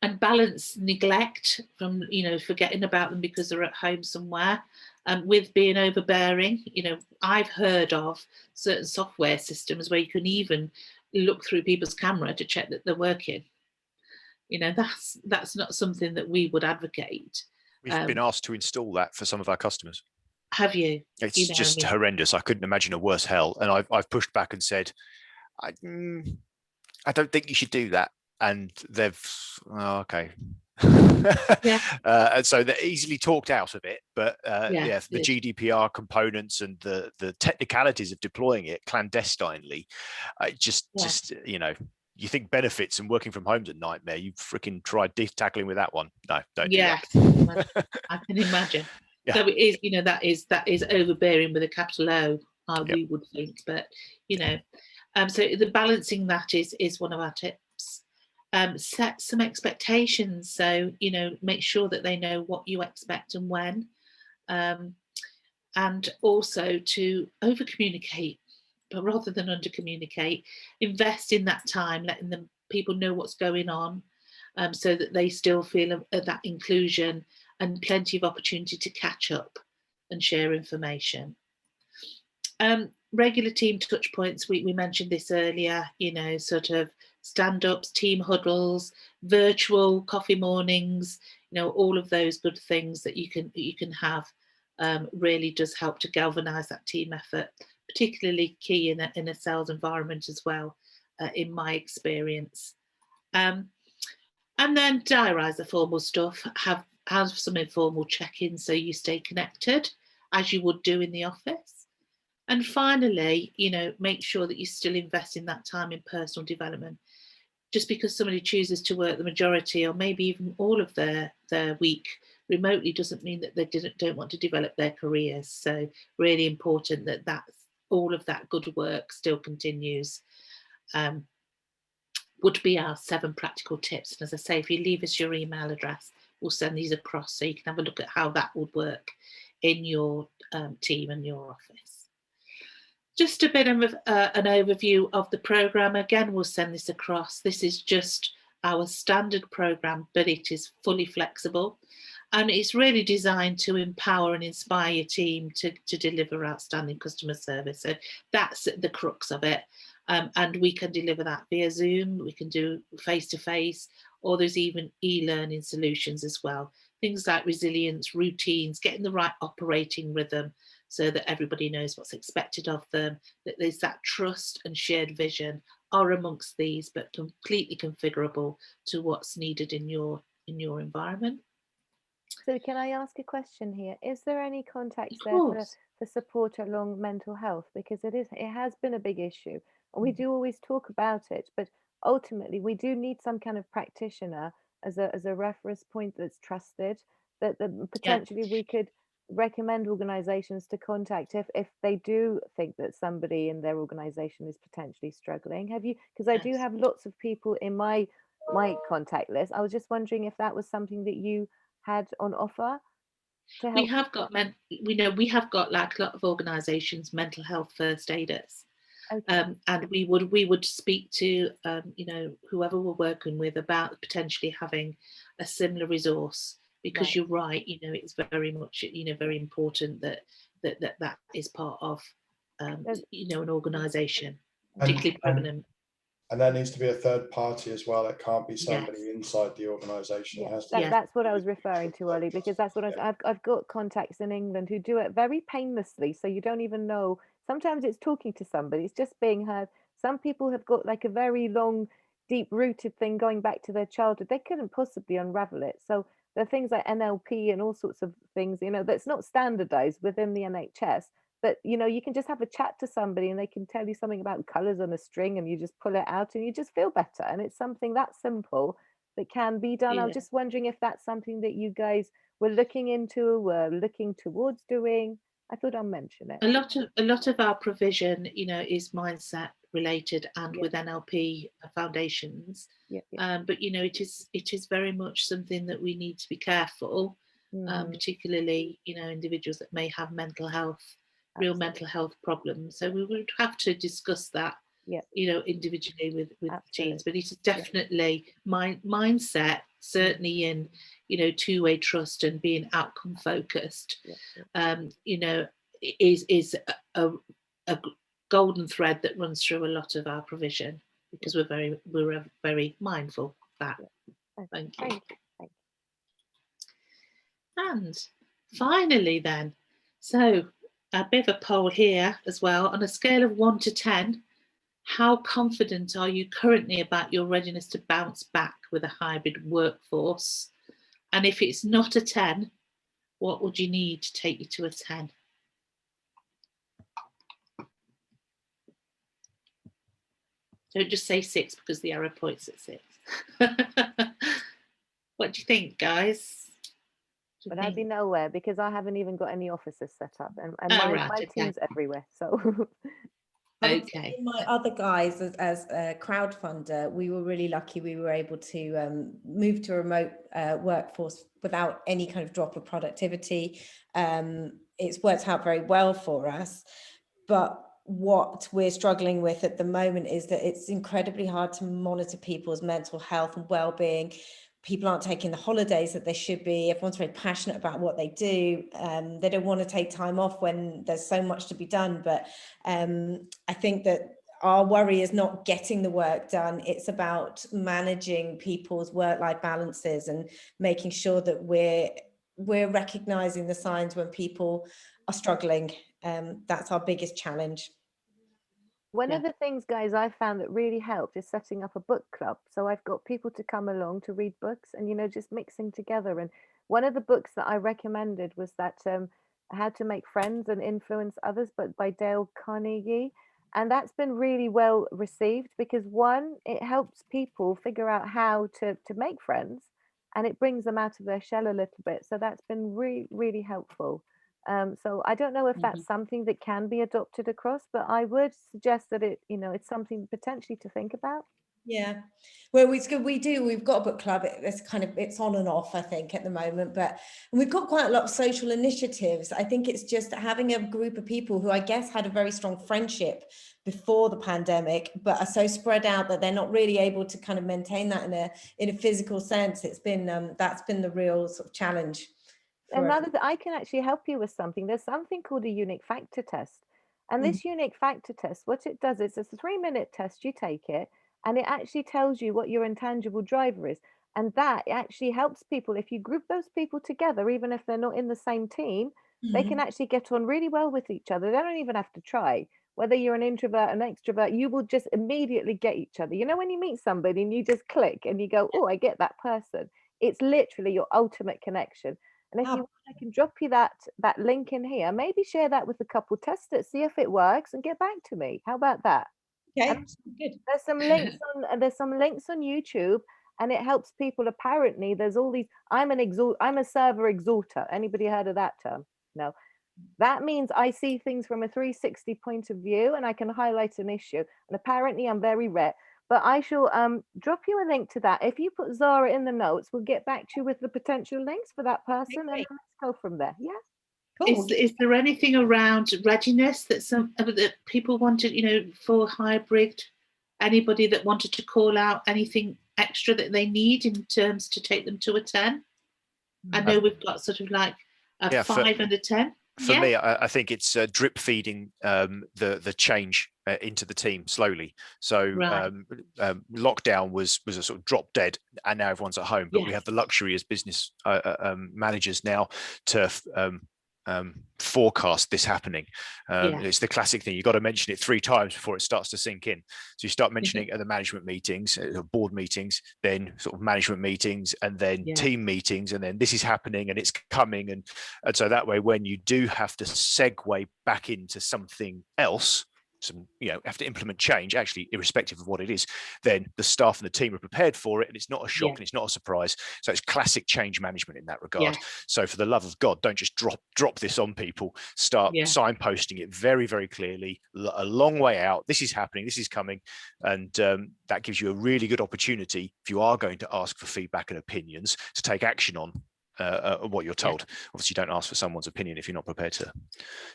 S2: And balance neglect from, you know, forgetting about them because they're at home somewhere, with being overbearing. You know, I've heard of certain software systems where you can even look through people's camera to check that they're working. You know, that's not something that we would advocate.
S7: We've been asked to install that for some of our customers.
S2: Have you?
S7: It's
S2: you know,
S7: just horrendous. I couldn't imagine a worse hell. And I've pushed back and said, I don't think you should do that. And they've, okay.
S2: Yeah.
S7: And so they're easily talked out of it. But
S2: Yeah,
S7: the GDPR components and the technicalities of deploying it clandestinely, just you know, you think benefits and working from home's a nightmare. You freaking tried tackling with that one. No, don't do that.
S2: I can imagine.
S7: Yeah.
S2: So it is, you know, that is overbearing with a capital O, we would think, but you know, so the balancing that is one of our tips. Set some expectations, so you know, make sure that they know what you expect and when, and also to over communicate, but rather than under communicate, invest in that time, letting people know what's going on, so that they still feel that inclusion and plenty of opportunity to catch up and share information. Regular team touch points, we mentioned this earlier, you know, sort of stand-ups, team huddles, virtual coffee mornings, you know, all of those good things that you can have really does help to galvanise that team effort, particularly key in a sales environment as well, in my experience. And then diarise the formal stuff, have some informal check-ins so you stay connected as you would do in the office. And finally, make sure that you still invest in that time in personal development. Just because somebody chooses to work the majority or maybe even all of their week remotely doesn't mean that they don't want to develop their careers. So really important that all of that good work still continues. Would be our 7 practical tips. And as I say, if you leave us your email address, we'll send these across so you can have a look at how that would work in your team and your office. Just a bit of an overview of the programme. Again, we'll send this across. This is just our standard programme, but it is fully flexible. And it's really designed to empower and inspire your team to deliver outstanding customer service. So that's the crux of it. And we can deliver that via Zoom, we can do face-to-face, or there's even e-learning solutions as well. Things like resilience, routines, getting the right operating rhythm so that everybody knows what's expected of them, that there's that trust and shared vision are amongst these, but completely configurable to what's needed in your environment.
S4: So can I ask a question here? Is there any context there for support along mental health? Because it has been a big issue. And we do always talk about it, but ultimately we do need some kind of practitioner as a reference point that's trusted, that potentially we could recommend organizations to contact if they do think that somebody in their organization is potentially struggling. Have you, because I do have lots of people in my contact list. I was just wondering if that was something that you had on offer to help.
S2: We have got like a lot of organizations, mental health first aiders. Okay. And we would speak to whoever we're working with about potentially having a similar resource, because you're right, it's very much very important that is part of an organization, particularly prevalent.
S1: And there needs to be a third party as well. It can't be somebody inside the organisation. It has to be.
S4: That's what I was referring to, Ollie, because that's what I've got contacts in England who do it very painlessly. So you don't even know. Sometimes it's talking to somebody, it's just being heard. Some people have got like a very long, deep-rooted thing going back to their childhood. They couldn't possibly unravel it. So there are things like NLP and all sorts of things, that's not standardized within the NHS. But you can just have a chat to somebody and they can tell you something about colors on a string and you just pull it out and you just feel better. And it's something that simple that can be done. I was just wondering if that's something that you guys were looking into, were looking towards doing. I thought I'll mention it.
S2: A lot of our provision, is mindset related and with NLP foundations. But it is very much something that we need to be careful, particularly individuals that may have mental health. Real mental health problems. So we would have to discuss that, individually with teams. But it is definitely mindset, certainly in, two-way trust and being outcome focused, is a golden thread that runs through a lot of our provision, because we're very mindful of that. Thank you. And finally then, so a bit of a poll here as well. On a scale of 1 to 10, how confident are you currently about your readiness to bounce back with a hybrid workforce? And if it's not a 10, what would you need to take you to a 10? Don't just say 6 because the arrow points at 6. What do you think, guys?
S4: But I'd be nowhere because I haven't even got any offices set up, and my team's everywhere. So,
S2: okay.
S3: My other guys, as a crowdfunder, we were really lucky. We were able to move to a remote workforce without any kind of drop of productivity. It's worked out very well for us, but what we're struggling with at the moment is that it's incredibly hard to monitor people's mental health and well-being. People aren't taking the holidays that they should be. Everyone's very passionate about what they do. They don't want to take time off when there's so much to be done. But I think that our worry is not getting the work done. It's about managing people's work-life balances and making sure that we're we're recognizing the signs when people are struggling. That's our biggest challenge.
S4: One of the things, guys, I found that really helped is setting up a book club. So I've got people to come along to read books and, you know, just mixing together. And one of the books that I recommended was that How to Make Friends and Influence Others, but by Dale Carnegie. And that's been really well received because, one, it helps people figure out how to make friends, and it brings them out of their shell a little bit. So that's been really, really helpful. So I don't know if that's something that can be adopted across, but I would suggest that it, you know, it's something potentially to think about.
S3: Yeah, well, it's good. We've got a book club. It's on and off, I think, at the moment, but we've got quite a lot of social initiatives. I think it's just having a group of people who I guess had a very strong friendship before the pandemic, but are so spread out that they're not really able to kind of maintain that in a physical sense. It's been that's been the real sort of challenge.
S4: Another, I can actually help you with something. There's something called a unique factor test. And this unique factor test, what it does is it's a 3-minute test, you take it, and it actually tells you what your intangible driver is. And that actually helps people. If you group those people together, even if they're not in the same team, they can actually get on really well with each other. They don't even have to try. Whether you're an introvert, an extrovert, you will just immediately get each other. You know, when you meet somebody and you just click and you go, oh, I get that person. It's literally your ultimate connection. And if you want, I can drop you that link in here. Maybe share that with a couple, test it, see if it works, and get back to me. How about that?
S3: Okay, good.
S4: There's some links on YouTube, and it helps people. Apparently, there's all these. I'm a server exhorter. Anybody heard of that term? No. That means I see things from a 360 point of view, and I can highlight an issue. And apparently, I'm very rare. But I shall drop you a link to that. If you put Zara in the notes, we'll get back to you with the potential links for that person, and let's go from there. Yeah.
S2: Cool. Is there anything around readiness that people wanted, you know, for hybrid? Anybody that wanted to call out anything extra that they need in terms to take them to a 10? I know we've got sort of like a 5 and a 10.
S7: For me, I think it's drip feeding the change into the team slowly. So lockdown was a sort of drop dead, and now everyone's at home. But we have the luxury as business managers now to forecast this happening. It's the classic thing. You've got to mention it 3 times before it starts to sink in. So you start mentioning at the management meetings, board meetings, then sort of management meetings, and then team meetings, and then this is happening and it's coming. And so that way, when you do have to segue back into something else, have to implement change, actually, irrespective of what it is, then the staff and the team are prepared for it, and it's not a shock and it's not a surprise. So it's classic change management in that regard. So for the love of God, don't just drop this on people. Start signposting it very, very clearly, a long way out. This is happening, this is coming, and that gives you a really good opportunity, if you are going to ask for feedback and opinions, to take action on what you're told. Obviously, you don't ask for someone's opinion if you're not prepared to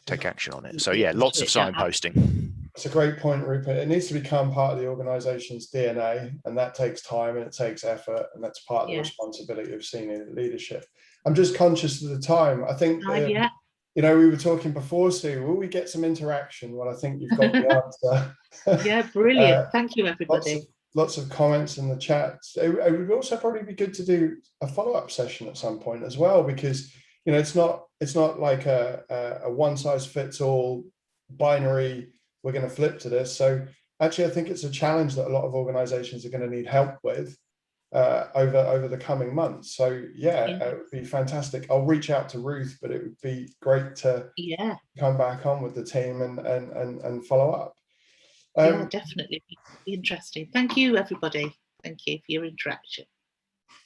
S7: take action on it. So lots of signposting.
S1: It's a great point, Rupert. It needs to become part of the organization's DNA, and that takes time and it takes effort, and that's part of the responsibility of senior leadership. I'm just conscious of the time. I think you know, we were talking before, Sue, will we get some interaction? Well, I think you've got the answer.
S2: Brilliant. Thank you, everybody.
S1: Lots of comments in the chat. It would also probably be good to do a follow-up session at some point as well, because you know it's not like a one-size-fits-all binary. We're going to flip to this. So actually, I think it's a challenge that a lot of organizations are going to need help with over the coming months. So it would be fantastic. I'll reach out to Ruth, but it would be great to come back on with the team and follow up.
S2: Definitely be interesting. Thank you, everybody. Thank you for your interaction.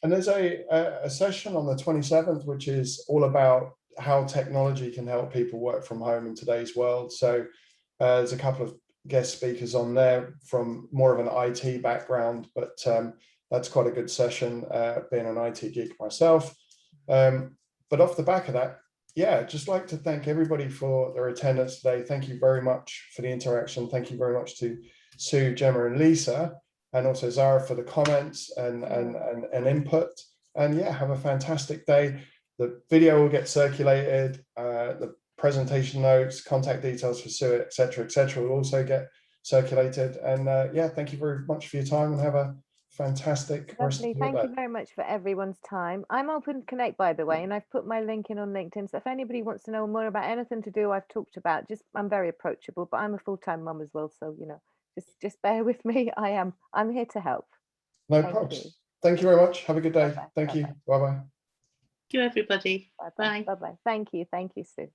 S1: And there's a session on the 27th, which is all about how technology can help people work from home in today's world. So there's a couple of guest speakers on there from more of an IT background, but that's quite a good session, being an IT geek myself. But off the back of that, just like to thank everybody for their attendance today. Thank you very much for the interaction. Thank you very much to Sue, Gemma, and Lisa, and also Zara for the comments and input. And have a fantastic day. The video will get circulated. The presentation notes, contact details for Sue, etc., will also get circulated. And thank you very much for your time, and have a fantastic rest of
S4: Lovely.
S1: your
S4: Thank
S1: day.
S4: you very much for everyone's time. I'm open to connect, by the way, and I've put my link in on LinkedIn. So if anybody wants to know more about anything to do I've talked about, I'm very approachable, but I'm a full-time mum as well. So, just bear with me. I'm here to help.
S1: No
S4: Thank
S1: problems.
S4: you.
S1: Thank you very much. Have a good day.
S4: Bye-bye.
S1: Thank you.
S4: Bye-bye.
S1: Bye-bye.
S2: Thank you, everybody.
S4: Bye-bye.
S2: Bye.
S4: Bye-bye. Thank you. Thank you, Sue.